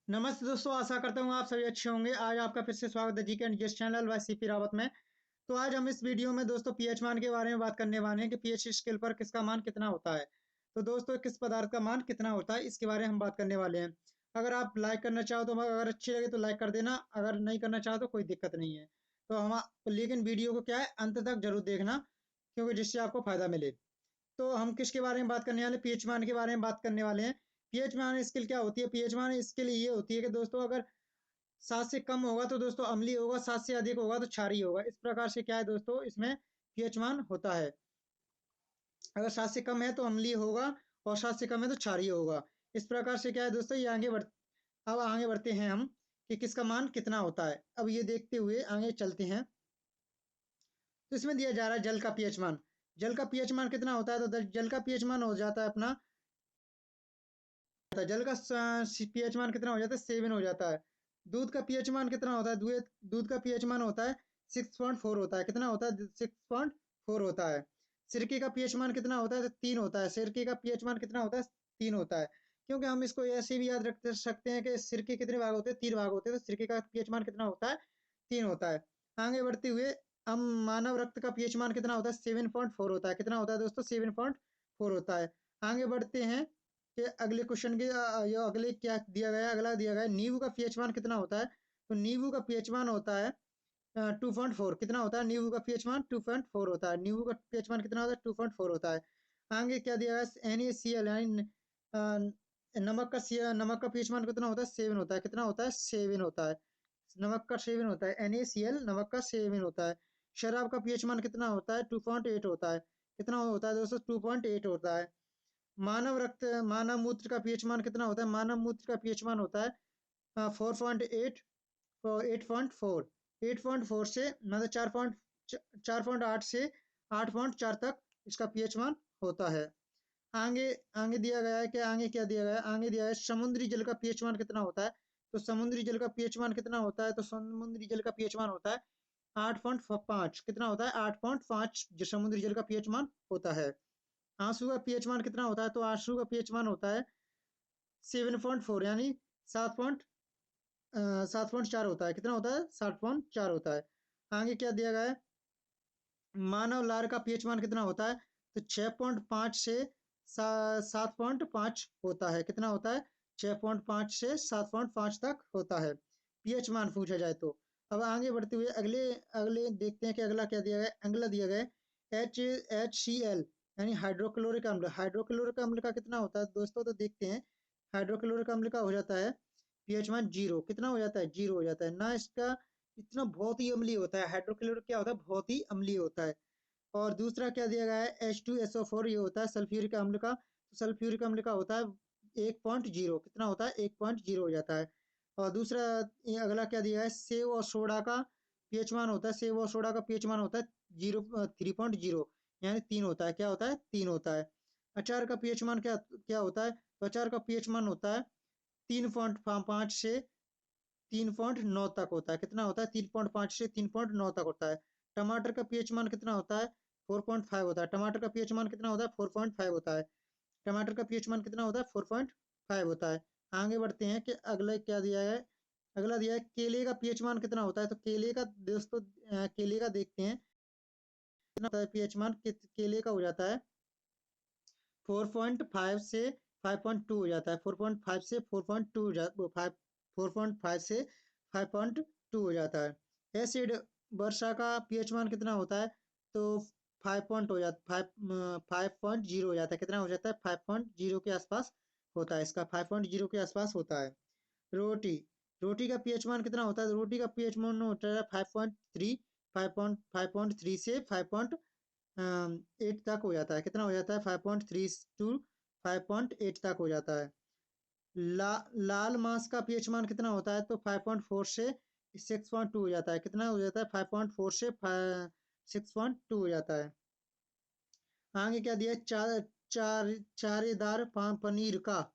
नमस्ते दोस्तों, आशा करता हूँ आप सभी अच्छे होंगे। आज आपका फिर से स्वागत है जीके एंड जिस चैनल व सीपी रावत में। तो आज हम इस वीडियो में दोस्तों पीएच मान के बारे में बात करने वाले हैं कि पीएच स्केल पर किसका मान कितना होता है। तो दोस्तों किस पदार्थ का मान कितना होता है इसके बारे में हम बात करने वाले हैं। अगर आप लाइक करना चाहो तो अगर अच्छी लगे तो लाइक कर देना, अगर नहीं करना चाहो तो कोई दिक्कत नहीं है। तो हम लेकिन वीडियो को क्या है अंत तक जरूर देखना, क्योंकि जिससे आपको फायदा मिले। तो हम किसके बारे में बात करने वाले, पीएच मान के बारे में बात करने वाले हैं। पीएच मान स्केल क्या होती है? पीएच मान स्केल ये होती है कि दोस्तों अगर 7 से कम होगा तो दोस्तों अम्लीय होगा, 7 से अधिक होगा तो क्षारीय होगा। इस प्रकार से क्या है दोस्तों इसमें पीएच मान होता है। अगर 7 से कम है तो अम्लीय होगा और 7 से कम है तो क्षारीय होगा। इस प्रकार से क्या है दोस्तों, ये अब आगे बढ़ते हैं हम कि किसका मान कितना होता है। अब ये देखते हुए आगे चलते हैं। तो इसमें दिया जा रहा है जल का पीएच मान। जल का पीएच मान कितना होता है? तो जल का पीएच मान हो जाता है अपना, जल का पीएच मान कितना हो जाता है? 7 हो जाता है। दूध का पीएच मान कितना होता है? दूध का पीएच मान होता है 6.4 होता है। कितना होता है? 6.4 होता है। सिरके का पीएच मान कितना होता है? तो 3 होता है। सिरके का पीएच मान कितना होता है? 3 होता है। क्योंकि हम इसको ऐसे भी याद रख सकते हैं कि सिरके कितने भाग होते हैं? 3 भाग होते हैं। तो सिरके का पीएच मान कितना होता है? 3 होता है। आगे बढ़ते हुए हम मानव रक्त का पीएच मान कितना होता है? 7.4 होता है। कितना होता है दोस्तों? 7.4 होता है। आगे बढ़ते हैं कि अगले क्वेश्चन के ये अगले क्या दिया गया है? अगला दिया गया है नींबू का पीएच मान कितना होता है? तो नींबू का पीएच मान होता है 2.4। कितना होता है? नींबू का पीएच मान 2.4 होता है। नींबू का पीएच मान कितना होता है? 2.4 होता है। आगे क्या दिया है? NaCl यानी नमक का पीएच मान कितना होता है? 7 होता है। कितना होता है? 7 होता है। नमक का 7 होता है। NaCl नमक का 7 होता है। शराब का पीएच मान कितना होता है? 2.8 होता है। कितना होता है दोस्तों? 2.8 होता है। मानव मूत्र का पीएच मान कितना होता है? मानव मूत्र का पीएच मान होता है 4.8 8.4। 8.4 से मतलब 4.8 से 8.4 तक इसका पीएच मान होता है। आगे आगे दिया गया है कि आगे क्या दिया गया है? आगे दिया है समुद्री जल का पीएच मान कितना होता है? तो समुद्री जल का पीएच मान कितना होता है? तो समुद्री जल का पीएच मान होता है 8.5। कितना होता है? 8.5 जो समुद्री जल का पीएच मान होता है। आंसू का पीएच मान कितना होता है? तो आंसू का पीएच मान होता है 7.4 यानी 7.4 होता है। कितना होता है? 7.4 होता है। आगे क्या दिया गया है? मानव लार का पीएच मान कितना होता है? तो 6.5 से 7.5 होता है। कितना होता है? 6.5 से 7.5 तक होता है पीएच मान पूछा जाए तो। अब आगे बढ़ते हुए अगले अगले देखते हैं कि अगला क्या दिया गया है। अगला दिया गया है HCl यानी हाइड्रोक्लोरिक अम्ल। हाइड्रोक्लोरिक अम्ल का कितना होता है दोस्तों? तो देखते हैं। हाइड्रोक्लोरिक अम्ल का हो जाता है पीएच मान 0। कितना हो जाता है? 0 हो जाता है ना। इसका इतना बहुत ही अम्लीय होता है। हाइड्रोक्लोरिक क्या होता है? बहुत ही अम्लीय होता है। और दूसरा क्या दिया गया है? H2SO4 ये होता है सल्फ्यूरिक अम्ल का। तो सल्फ्यूरिक अम्ल का होता है 1.0। कितना होता है? 1.0 हो जाता है। और दूसरा ये अगला क्या दिया है? सेव और सोडा का पीएच मान होता है। सेव और सोडा का पीएच मान होता है 3.0 यानी 3 होता है। क्या होता है? 3 होता है। अचार का पीएच मान क्या क्या होता है? तो अचार का पीएच मान होता है 3.5 से 3.9 तक होता है। कितना होता है? 3.5 से 3.9 तक होता है। टमाटर का पीएच मान कितना होता है? 4.5 होता है। टमाटर का पीएच मान कितना होता है? 4.5 होता है। टमाटर का पीएच मान कितना होता है? 4.5 होता है। आगे बढ़ते हैं कि अगला क्या दिया है। अगला दिया है केले का पीएच मान कितना होता है? तो केले का दोस्तों केले का देखते हैं कितना होता है पीएच मान। केले का हो जाता है 4.5 से 5.2 हो जाता है। 4.5 से 4.2 4.5 से 5.2 हो जाता है। एसिड वर्षा का पीएच मान कितना होता है? तो 5.0 हो जाता है। कितना हो जाता है? 5.0 के आसपास होता है। इसका 5.0 के आसपास होता है। रोटी रोटी का पीएच मान कितना होता है? रोटी का पीएच मान होता है 5.3। 5.3 से 5.8 तक हो जाता है। कितना हो जाता है? 5.3 टू 5.8 तक हो जाता है। लाल मांस का पीएच मान कितना होता है? तो 5.4 से 6.2 हो जाता है। कितना हो जाता है? 5.4 से 6.2 हो जाता है। आगे क्या दिया है? चारेदार पनीर का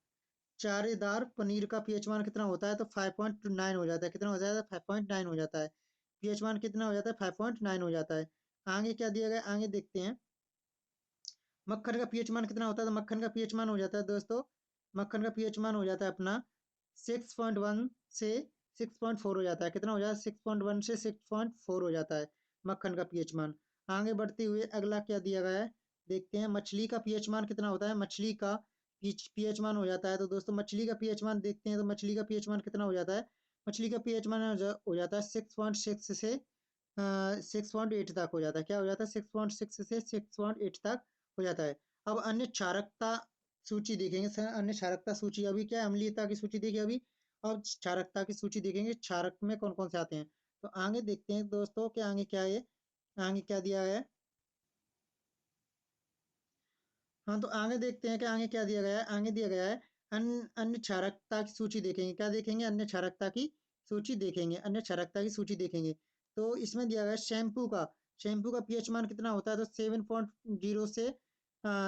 चारेदार पनीर का पीएच मान कितना होता है? तो 5.9 हो जाता है। कितना हो जाता है? 5.9 हो जाता है। पीएच मान कितना हो जाता है? 5.9 हो जाता है। आगे क्या दिया गया? आगे देखते हैं। मक्खन का पीएच मान कितना होता है? तो मक्खन का पीएच मान हो जाता है दोस्तों, मक्खन का पीएच मान हो जाता है अपना 6.1 से 6.4 हो जाता है। कितना हो जाता है? 6.1 से 6.4 हो जाता है मक्खन का पीएच मान। आगे बढ़ते हुए अगला क्या दिया गया है, देखते हैं। मछली का पीएच मान कितना होता है? मछली का पीएच मान हो जाता है, तो दोस्तों मछली का पीएच मान देखते हैं। तो मछली का पीएच मान कितना हो जाता है? मछली का पीएच मान हो जाता है 6.6 से 6.8 तक हो जाता है। क्या हो जाता है? 6.6 से 6.8 तक हो जाता है। अब अन्य क्षारकता सूची देखेंगे सर। अन्य क्षारकता सूची, अभी क्या है, अम्लीयता की सूची देखिए अभी। अब क्षारकता की सूची देखेंगे, क्षारक में कौन कौन से आते हैं। तो आगे देखते हैं दोस्तों कि आगे क्या है, आगे क्या दिया है। हाँ, तो आगे देखते हैं कि आगे क्या दिया गया है। आगे दिया गया है अन्य अन्य क्षारकता की सूची देखेंगे। क्या देखेंगे? अन्य क्षारकता की सूची देखेंगे। अन्य क्षारकता की सूची देखेंगे। तो इसमें दिया गया है शैम्पू का पीएच मान कितना होता है? तो 7.0 से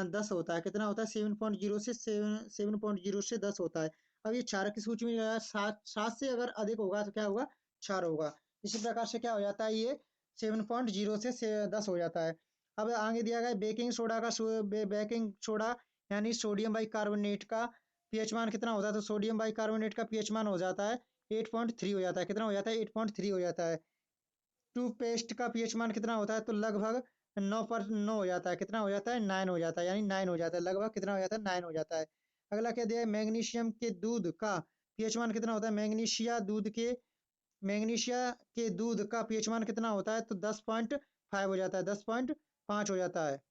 10 होता है। कितना होता है? 7.0 से 7.0 से 10 होता है। अब ये क्षारक की सूची में जो है, 7 से अगर अधिक होगा तो क्या होगा? क्षार होगा। इसी प्रकार से क्या हो जाता है, ये 7.0 से 10 हो जाता है। अब आगे दिया गया है बेकिंग सोडा यानी सोडियम बाइकार्बोनेट का पीएच मान कितना होता है? तो सोडियम बाइकार्बोनेट का पीएच मान हो जाता है 8.3 हो जाता है। कितना हो जाता है? 8.3 हो जाता है। टूथपेस्ट का पीएच मान कितना होता है? तो लगभग 9 हो जाता है। कितना हो जाता है? 9 हो जाता है, यानी 9 हो जाता है। लगभग कितना हो जाता है? 9 हो जाता है। अगला क्या दिया है? मैग्नीशियम के दूध का पीएच मान कितना होता है? मैग्नीशिया के दूध का पीएच मान कितना होता है? तो 10.5 हो जाता है। 10.5 हो जाता है,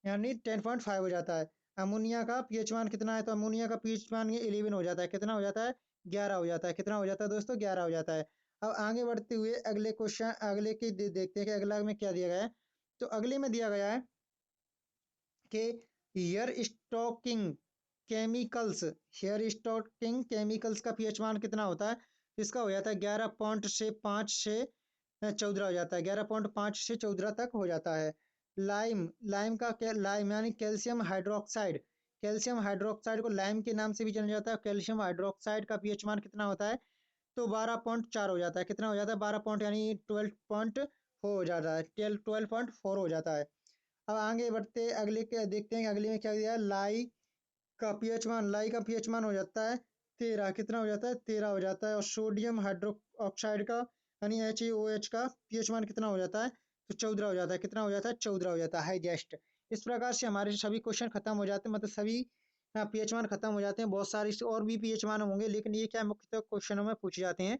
यानी 10.5 हो जाता है। अमोनिया का पीएच मान कितना है? तो अमोनिया का पीएच मान ये 11 हो जाता है। कितना हो जाता है? 11 हो जाता है। कितना हो जाता है दोस्तों? 11 हो जाता है। अब आगे बढ़ते हुए अगले क्वेश्चन, अगले की देखते हैं कि अगला में क्या दिया गया है। तो अगले में दिया गया है कि hair stocking chemicals hair stocking chemicals का पीएच मान कितना होता है? इसका हो जाता है 11.5 से 14 हो जाता है। 11.5 से 14 तक हो जाता है। लाइम का क्या? लाइम यानी कैल्शियम हाइड्रोक्साइड को लाइम के नाम से भी जाना जाता है। कैल्शियम हाइड्रोक्साइड का पीएच मान कितना होता है? तो 12.4 हो जाता है। कितना हो जाता है? 12 पॉइंट यानी 12.4 हो जाता है। 12.4 हो जाता है। अब आगे बढ़ते अगले के देखते हैं कि अगले में क्या दिया है। लाई का पीएच मान हो जाता है 13। कितना हो जाता है? 13 हो जाता है। और सोडियम हाइड्रो ऑक्साइड का यानी HaOH का पीएच मान कितना हो जाता है? तो 14 हो जाता है। कितना हो जाता है? 14 हो जाता है, हाईएस्ट। इस प्रकार से हमारे सभी क्वेश्चन खत्म हो जाते हैं, मतलब सभी पीएच मान खत्म हो जाते हैं। बहुत सारे और भी पीएच मान होंगे, लेकिन ये क्या मुख्यतः क्वेश्चनों में पूछे जाते हैं।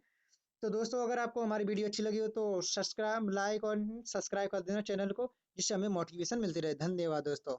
तो दोस्तों, अगर आपको हमारी वीडियो अच्छी लगी हो तो सब्सक्राइब, लाइक और सब्सक्राइब कर देना चैनल को, जिससे हमें मोटिवेशन मिलती रहे। धन्यवाद दोस्तों।